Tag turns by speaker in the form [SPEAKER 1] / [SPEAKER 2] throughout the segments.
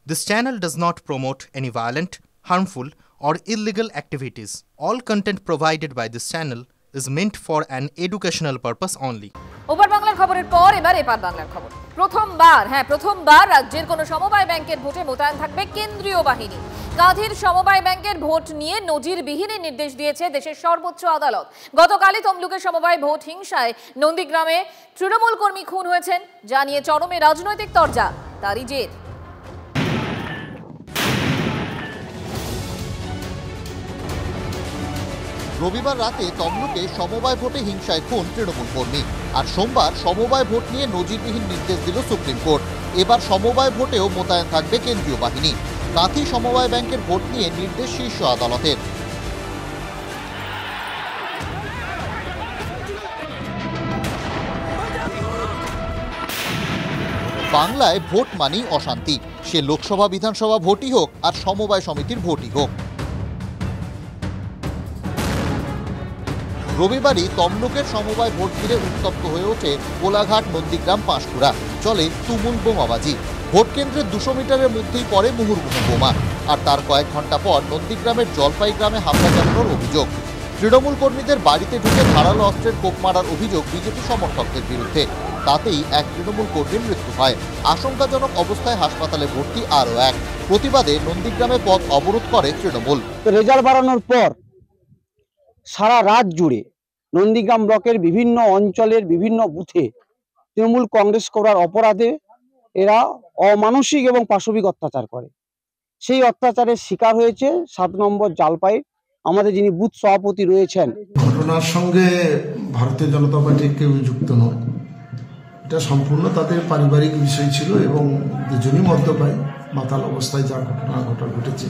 [SPEAKER 1] This channel does not promote any violent, harmful, or illegal activities. All content provided by this channel is meant for an educational purpose only.
[SPEAKER 2] ওপার বাংলার খবরের পর এবার এপার বাংলার খবর। প্রথমবার রাজ্যের কোনো সমবায় ব্যাংকের ভোটে মোতায়েন থাকবে কেন্দ্রীয় বাহিনী। কাঁথির সমবায় ব্যাংকের ভোট নিয়ে নজিরবিহীন নির্দেশ দিয়েছে দেশের সর্বোচ্চ আদালত। গতকালই তমলুকের সমবায় ভোট হিংসায় নন্দীগ্রামে তৃণমূল কর্মী খুন হয়েছেন, যা নিয়ে চরমে রাজনৈতিক তরজা। তারই জের
[SPEAKER 3] রবিবার রাতে তমলুকে সমবায় ভোটে হিংসায় খুন তৃণমূল কর্মী। আর সোমবার সমবায় ভোট নিয়ে নজিরবিহীন নির্দেশ দিল সুপ্রিম কোর্ট। এবার সমবায় ভোটেও মোতায়েন থাকবে কেন্দ্রীয় বাহিনী। কাঁথি সমবায় ব্যাংকের ভোট নিয়ে নির্দেশ শীর্ষ আদালতের। বাংলায় ভোট মানেই অশান্তি, সে লোকসভা বিধানসভা ভোটই হোক আর সমবায় সমিতির ভোটই হোক। রবিবারই তমলুকের সমবায় ভোট ঘিরে উত্তপ্ত হয়ে ওঠে কোলাঘাট, নন্দীগ্রাম, পাঁশকুড়া। চলে তুমুল বোমাবাজি। ভোট কেন্দ্রের 200 মিটারের মধ্যেই পড়ে মুহুর্মুহু বোমা। আর তার কয়েক ঘন্টা পর নন্দীগ্রামের জলপাই গ্রামে হামলা চালানোর অভিযোগ। তৃণমূল কর্মীদের বাড়িতে ঢুকে ধারালো অস্ত্রের কোপ মারার অভিযোগ বিজেপি সমর্থকদের বিরুদ্ধে। তাতেই এক তৃণমূল কর্মীর মৃত্যু হয়। আশঙ্কাজনক অবস্থায় হাসপাতালে ভর্তি আরও এক। প্রতিবাদে নন্দীগ্রামে পথ অবরোধ করে তৃণমূল।
[SPEAKER 4] রেজাল্ট বাড়ানোর পর সারা রাত জুড়ে নন্দীগ্রাম ব্লকের বিভিন্ন অঞ্চলের বিভিন্ন বুথে তৃণমূল কংগ্রেস করার অপরাধে এরা অমানসিক এবং পাশবিক অত্যাচার করে। সেই অত্যাচারের শিকার হয়েছে 7 নম্বর জালপাই আমাদের যিনি বুথ সভাপতি রয়েছেন।
[SPEAKER 5] ঘটনার সঙ্গে ভারতীয় জনতা পার্টির কেউ যুক্ত নয়, এটা সম্পূর্ণ তাদের পারিবারিক বিষয় ছিল এবং দুজনই মদ্যপায়ী, মাতাল অবস্থায় যা ঘটনা ঘটেছে।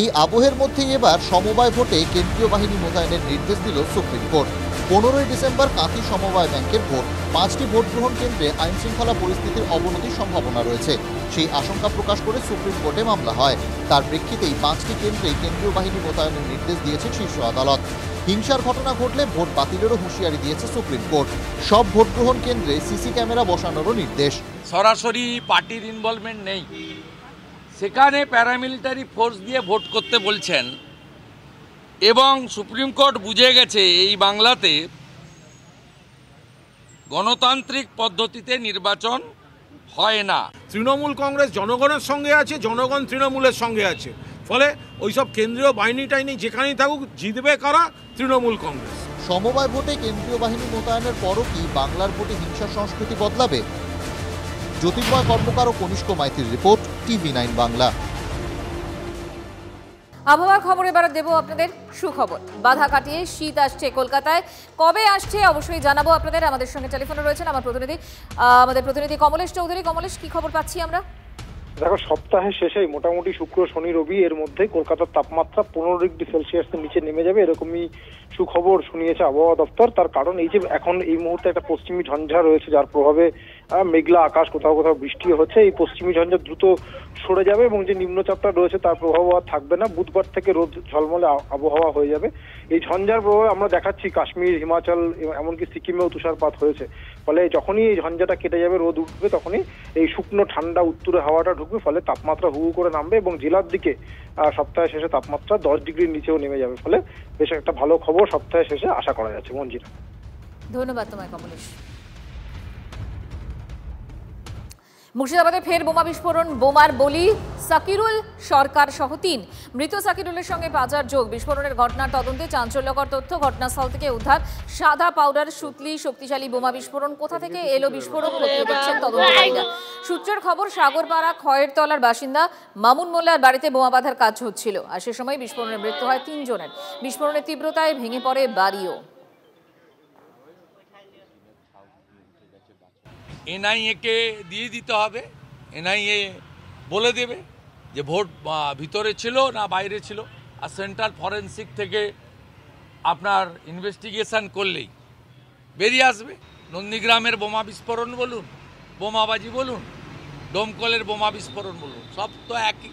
[SPEAKER 3] এই আবহের মধ্যেই এবার সমবায় ভোটে কেন্দ্রীয় বাহিনী মোতায়েনের নির্দেশ দিল সুপ্রিম কোর্ট। 15ই ডিসেম্বর কাঁথি সমবায় ব্যাংকের ভোট। 5টি ভোট গ্রহণ কেন্দ্রে আইন শৃঙ্খলা পরিস্থিতির অবনতির সম্ভাবনা রয়েছে। সেই আশঙ্কা প্রকাশ করে সুপ্রিম কোর্টে মামলা হয়। তার প্রেক্ষিতেই 5টি কেন্দ্রেই কেন্দ্রীয় বাহিনী মোতায়েনের নির্দেশ দিয়েছে শীর্ষ আদালত। হিংসার ঘটনা ঘটলে ভোট বাতিলেরও হুঁশিয়ারি দিয়েছে সুপ্রিম কোর্ট। সব ভোট গ্রহণ কেন্দ্রে সিসি ক্যামেরা বসানোরও নির্দেশ।
[SPEAKER 6] সরাসরি পার্টির ইনভলভমেন্ট নেই, সেখানে প্যারামিলিটারি ফোর্স দিয়ে ভোট করতে বলছেন এবং সুপ্রিম কোর্ট বুঝে গেছে এই বাংলাতে গণতান্ত্রিক পদ্ধতিতে নির্বাচন হয় না।
[SPEAKER 7] তৃণমূল কংগ্রেস জনগণের সঙ্গে আছে, জনগণ তৃণমূলের সঙ্গে আছে। ফলে ওইসব কেন্দ্রীয় বাহিনী টাইনি যেখানেই থাকুক, জিতবে কারা? তৃণমূল কংগ্রেস।
[SPEAKER 3] সমবায় ভোটে কেন্দ্রীয় বাহিনী মোতায়েনের পরও কি বাংলার ভোটে হিংসার সংস্কৃতি বদলাবে? জ্যোতির্ময় কর্মকার ও কনিষ্ক মাইতির রিপোর্ট, TV9 বাংলা।
[SPEAKER 2] আবহাওয়ার খবর এবার দেবো আপনাদের সুখবর। বাধা কাটিয়ে শীত আসছে কলকাতায়। কবে আসছে অবশ্যই জানাবো আপনাদের। আমাদের সঙ্গে টেলিফোনে রয়েছেন আমাদের প্রতিনিধি কমলেশ চৌধুরী। কমলেশ, কি খবর পাচ্ছি আমরা?
[SPEAKER 8] দেখো, সপ্তাহের শেষেই মোটামুটি শুক্র, শনি, রবি এর মধ্যে কলকাতার তাপমাত্রা 15 ডিগ্রি সেলসিয়াসের নিচে নেমে যাবে, এরকমই সুখবর শুনিয়েছে আবহাওয়া দপ্তর। তার কারণ এই যে এখন এই মুহূর্তে একটা পশ্চিমী ঝঞ্ঝা রয়েছে, যার প্রভাবে মেঘলা আকাশ, কোথাও কোথাও বৃষ্টি হচ্ছে। এই পশ্চিমী ঝঞ্ঝা দ্রুত সরে যাবে এবং যে নিম্নচাপটা রয়েছে তার প্রভাব আর থাকবে না। বুধবার থেকে রোদ ঝলমলে আবহাওয়া হয়ে যাবে। এই ঝঞ্ঝার প্রভাবে আমরা দেখাচ্ছি কাশ্মীর, হিমাচল, এমনকি সিকিমেও তুষারপাত হয়েছে। ফলে যখনই এই ঝঞ্ঝাটা কেটে যাবে, রোদ উঠবে, তখনই এই শুকনো ঠান্ডা উত্তরে হাওয়াটা ঢুকবে। ফলে তাপমাত্রা হু করে নামবে এবং জেলার দিকে সপ্তাহের শেষে তাপমাত্রা 10 ডিগ্রির নিচেও নেমে যাবে। ফলে বেশ একটা ভালো খবর সপ্তাহের শেষে আশা করা যাচ্ছে। মঞ্জিরা,
[SPEAKER 2] ধন্যবাদ তোমায় কমলেশ। মুর্শিদাবাদে ফের বোমা বিস্ফোরণ। বোমার বলি সাকিরুল সরকার সহ 3। মৃত সাকিরুলের সঙ্গে পাচার যোগ। বিস্ফোরণের ঘটনার তদন্তে চাঞ্চল্যকর তথ্য। ঘটনাস্থল থেকে উদ্ধার সাদা পাউডার, সুতলি, শক্তিশালী বোমা বিস্ফোরণ। কোথা থেকে এলো বিস্ফোরক খতিয়ে দেখছেন তদন্তকারীরা। সূত্রের খবর, সাগরপাড়া খয়ের তলার বাসিন্দা মামুন মোল্লার বাড়িতে বোমা বাঁধার কাজ হচ্ছিল। আর সে সময় বিস্ফোরণে মৃত্যু হয় 3 জনের। বিস্ফোরণের তীব্রতায় ভেঙে পড়ে বাড়িও।
[SPEAKER 6] এনআইএকে দিয়ে দিতে হবে। এনআইএ বলে দেবে যে ভোট ভিতরে ছিল না বাইরে ছিল। আর সেন্ট্রাল ফরেন্সিক থেকে আপনার ইনভেস্টিগেশন করলেই বেরিয়ে আসবে। নন্দীগ্রামের বোমা বিস্ফোরণ বলুন, বোমাবাজি বলুন, ডোমকলের বোমা বিস্ফোরণ বলুন, সব তো একই।